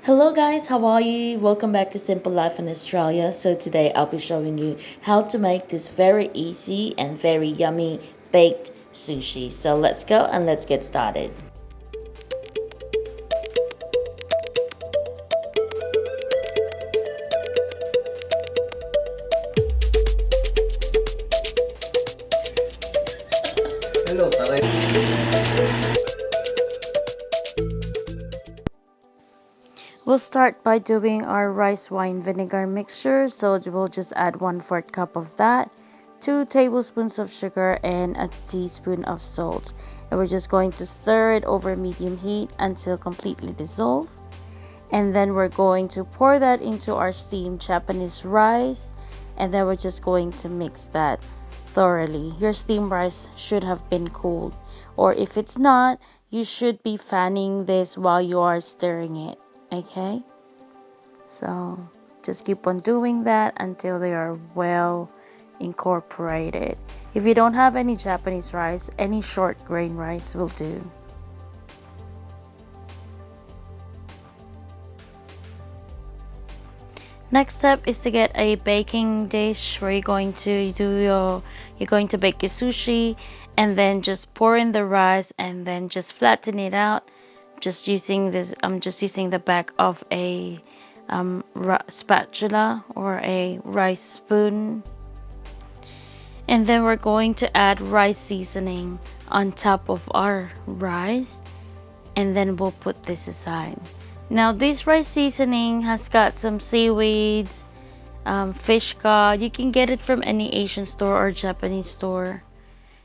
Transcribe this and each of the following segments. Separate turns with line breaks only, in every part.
Hello guys, how are you? Welcome back to Simple Life in Australia. So today I'll be showing you how to make this very easy and very yummy baked sushi. So let's go and let's get started.
Hello, Taray.
We'll start by doing our rice wine vinegar mixture. So we'll just add 1/4 cup of that, 2 tablespoons of sugar, and a teaspoon of salt. And we're just going to stir it over medium heat until completely dissolved. And then we're going to pour that into our steamed Japanese rice, and then we're just going to mix that thoroughly. Your steamed rice should have been cooled, or if it's not, you should be fanning this while you are stirring it. Okay, so just keep on doing that until they are well incorporated. If you don't have any Japanese rice, any short grain rice will do. Next step is to get a baking dish where you're going to bake your sushi, and then just pour in the rice and then just flatten it out. I'm just using the back of a spatula or a rice spoon. And then we're going to add rice seasoning on top of our rice, and then we'll put this aside. Now this rice seasoning has got some seaweeds, fish cod. You can get it from any Asian store or Japanese store,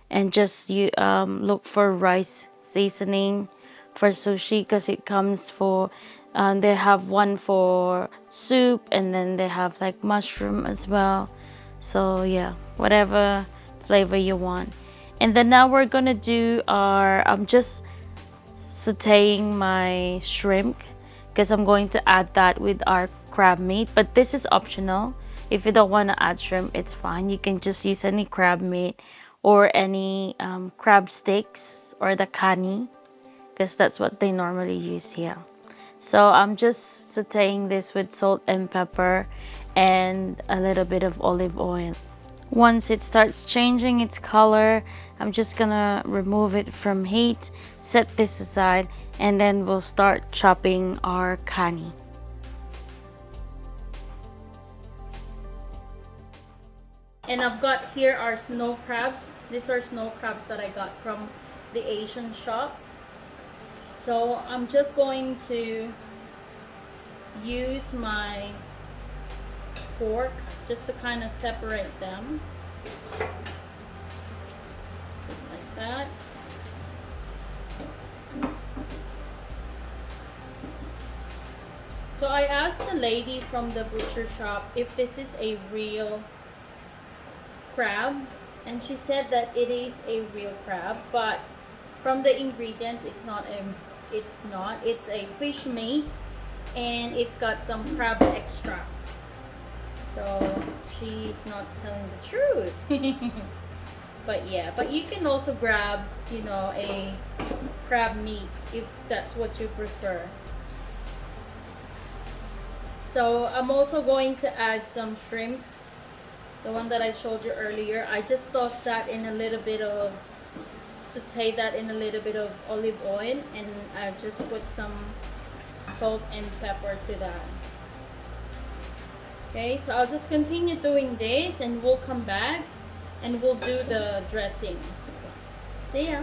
and just you look for rice seasoning for sushi, because it comes for they have one for soup, and then they have like mushroom as well. So yeah, whatever flavor you want. And then now we're gonna do our I'm just sauteing my shrimp, because I'm going to add that with our crab meat, but this is optional. If you don't want to add shrimp, it's fine. You can just use any crab meat or any crab sticks or the kani, because that's what they normally use here. So I'm just sauteing this with salt and pepper and a little bit of olive oil. Once it starts changing its color, I'm just gonna remove it from heat, set this aside, and then we'll start chopping our kani. And I've got here our snow crabs. These are snow crabs that I got from the Asian shop. So I'm just going to use my fork just to kind of separate them. Like that. So I asked the lady from the butcher shop if this is a real crab, and she said that it is a real crab, but from the ingredients it's a fish meat, and it's got some crab extract. So she's not telling the truth. But yeah, but you can also grab, a crab meat if that's what you prefer. So I'm also going to add some shrimp, the one that I showed you earlier. I just tossed that in a little bit of, saute that in a little bit of olive oil, and I just put some salt and pepper to that. Okay, so I'll just continue doing this, and we'll come back and we'll do the dressing. See ya.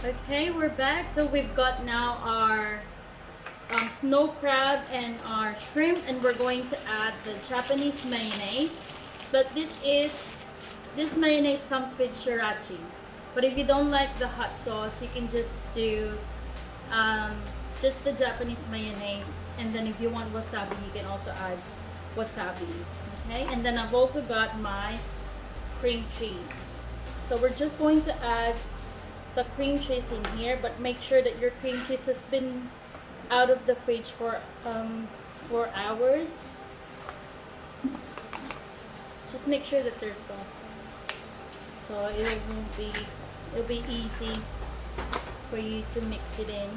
Okay, we're back. So we've got now our snow crab and our shrimp, and we're going to add the Japanese mayonnaise. But this mayonnaise comes with shiracha. But if you don't like the hot sauce, you can just do um, just the Japanese mayonnaise. And then if you want wasabi, you can also add wasabi. Okay, and then I've also got my cream cheese. So we're just going to add the cream cheese in here, but make sure that your cream cheese has been out of the fridge for 4 hours. Just make sure that they're soft, so it'll be easy for you to mix it in.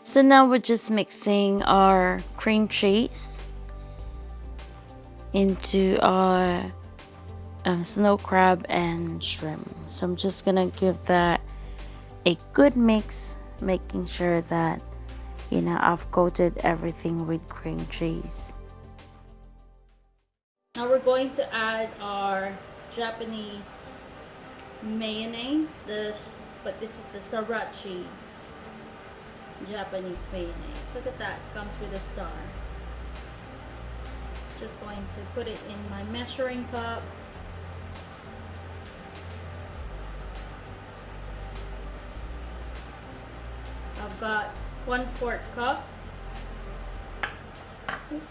So now we're just mixing our cream cheese into our snow crab and shrimp. So I'm just gonna give that a good mix, making sure that I've coated everything with cream cheese. Now we're going to add our Japanese mayonnaise, but this is the sriracha Japanese mayonnaise. Look at that, comes with a star. Just going to put it in my measuring cup. I've got 1/4 cup. Oops.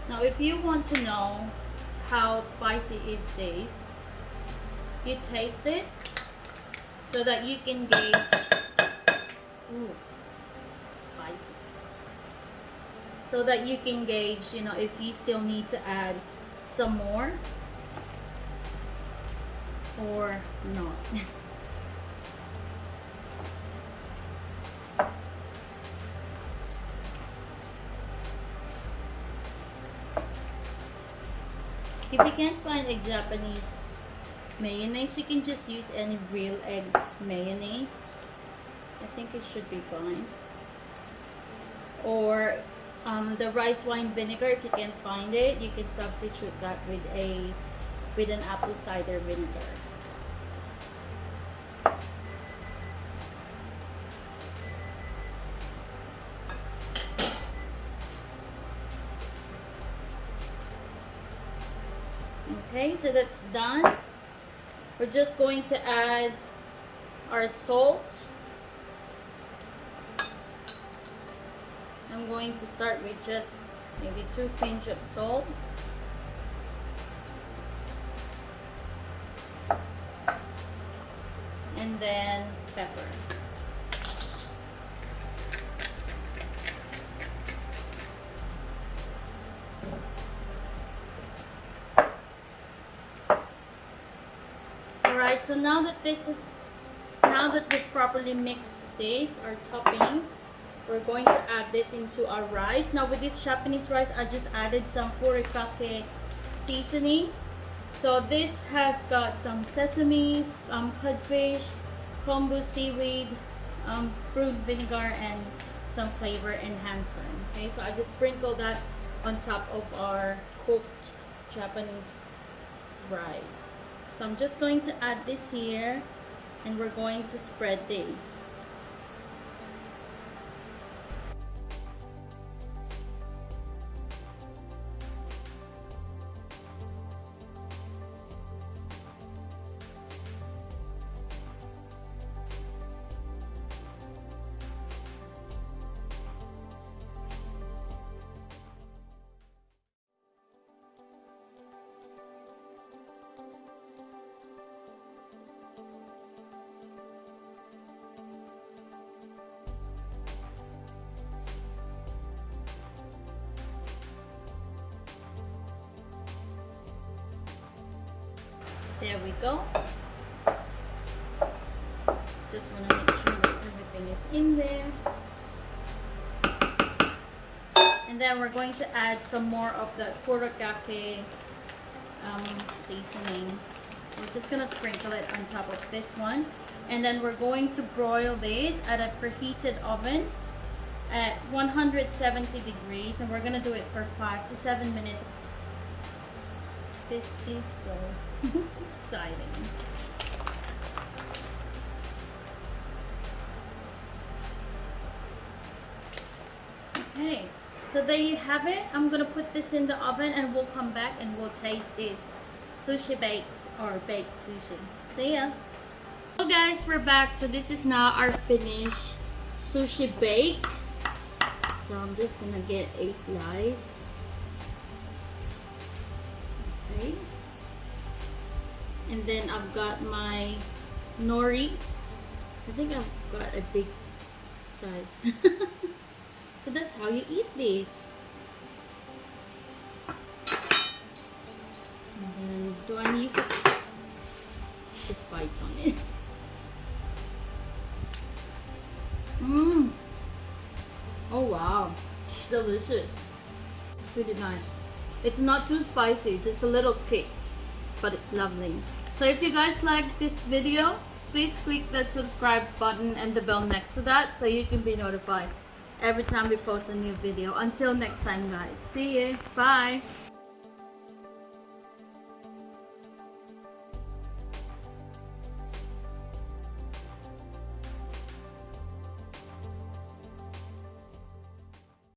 Now if you want to know how spicy is this, you taste it so that you can gauge. Ooh, spicy. So that you can gauge, if you still need to add some more or not. If you can't find a Japanese mayonnaise, you can just use any real egg mayonnaise. I think it should be fine. Or the rice wine vinegar, if you can't find it, you can substitute that with an apple cider vinegar. Okay, so that's done. We're just going to add our salt. I'm going to start with just maybe 2 pinch of salt. And then pepper. Alright, so now that we've properly mixed this, our topping, we're going to add this into our rice. Now with this Japanese rice, I just added some furikake seasoning. So this has got some sesame, codfish, kombu seaweed, brewed vinegar, and some flavor enhancer. Okay, so I just sprinkle that on top of our cooked Japanese rice. So I'm just going to add this here, and we're going to spread this. There we go. Just want to make sure that everything is in there. And then we're going to add some more of the furikake seasoning. We're just going to sprinkle it on top of this one. And then we're going to broil this at a preheated oven at 170 degrees. And we're going to do it for 5 to 7 minutes. This is so exciting. Okay, so there you have it. I'm gonna put this in the oven and we'll come back and we'll taste this sushi baked or baked sushi. See ya. So guys, we're back. So this is now our finished sushi bake. So I'm just gonna get a slice. Okay. And then I've got my nori. I think I've got a big size. So that's how you eat this. And then do I use this? Just bite on it. Mmm. Oh wow. It's delicious. It's really nice. It's not too spicy, just a little kick. But it's lovely. So if you guys like this video, please click that subscribe button and the bell next to that so you can be notified every time we post a new video. Until next time guys. See you. Bye.